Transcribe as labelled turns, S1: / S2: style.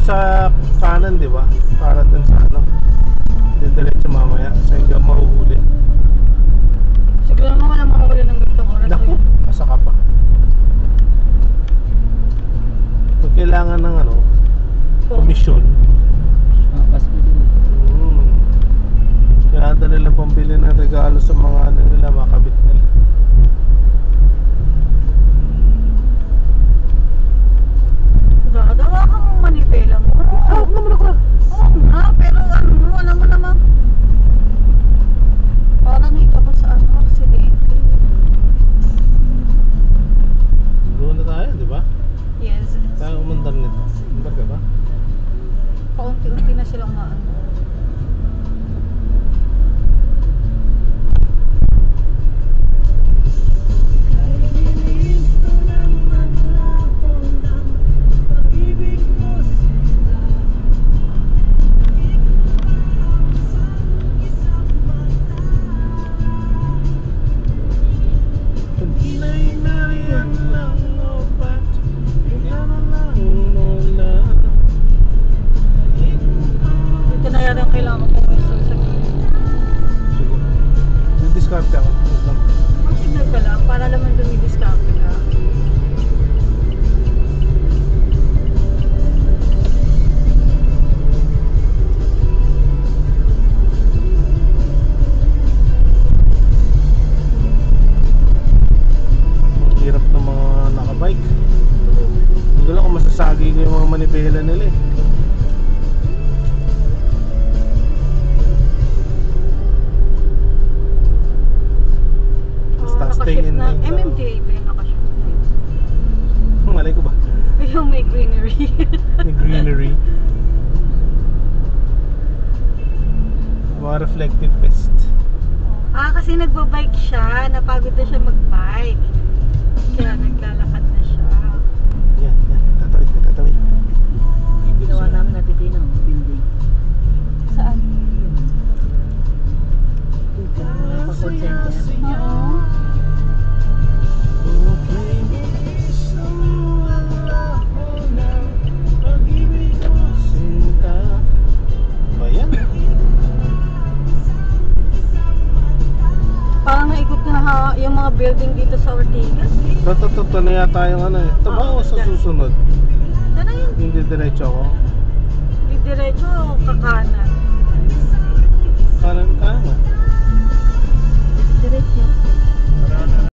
S1: sa kanan, di ba? Para dun sa ano. Diretso mamaya. Sa hindi ako mahuhuli.
S2: Siguro naman walang makahuli ng ganitong oras.
S1: Naku, asa ka pa. Pag kailangan ng ano, komisyon.
S3: Pasko din.
S1: Kaya nila pambili ng regalo sa mga ano nila, mga kabit nila.
S2: Dawa ka mong manipela mo.
S1: Oo naman ako.
S2: Oo nga, pero ano, alam mo naman. Parang ikaw pa sa ano, aksidente.
S1: Doon na tayo, di ba?
S2: Yes.
S1: Tayo umandar nito. Umandar ka ba?
S2: Paunti-unti na silang maano. Dito na yata yung kailangan ko pumisil sa gilid.
S1: Sige. Di-discard ako.
S2: Mag-signal ka lang para naman dumidiscover ka.
S1: Ang hirap ng mga nakabike. Hindi ko lang kung masasagi ko yung mga manipela nila eh. Basta stay
S2: Nakashift
S1: in
S2: na.
S1: lane lang.
S2: MMDA ba yung nakashift na yun?
S1: Malay ko ba?
S2: Yung may greenery.
S1: May greenery. Mga reflective vest.
S2: Kasi nagbabike siya. Napagod na siya magbike. Kaya naglalakad na siya.
S1: Yan, yan. Tatawid ka, tatawid.
S3: Yung ginawa namin natin din ang building.
S2: Saan?
S3: Pa-call center.
S2: Oo.
S1: Ba yan?
S2: Parang naikot na yung mga building dito sa Ortigas.
S1: Toto na yata yung ano eh. Ito ba o sa susunod?
S2: Sana yun.
S1: Hindi diretso ako.
S2: Di diretso o kakanan?
S1: Kanan ka na.
S2: Diretso.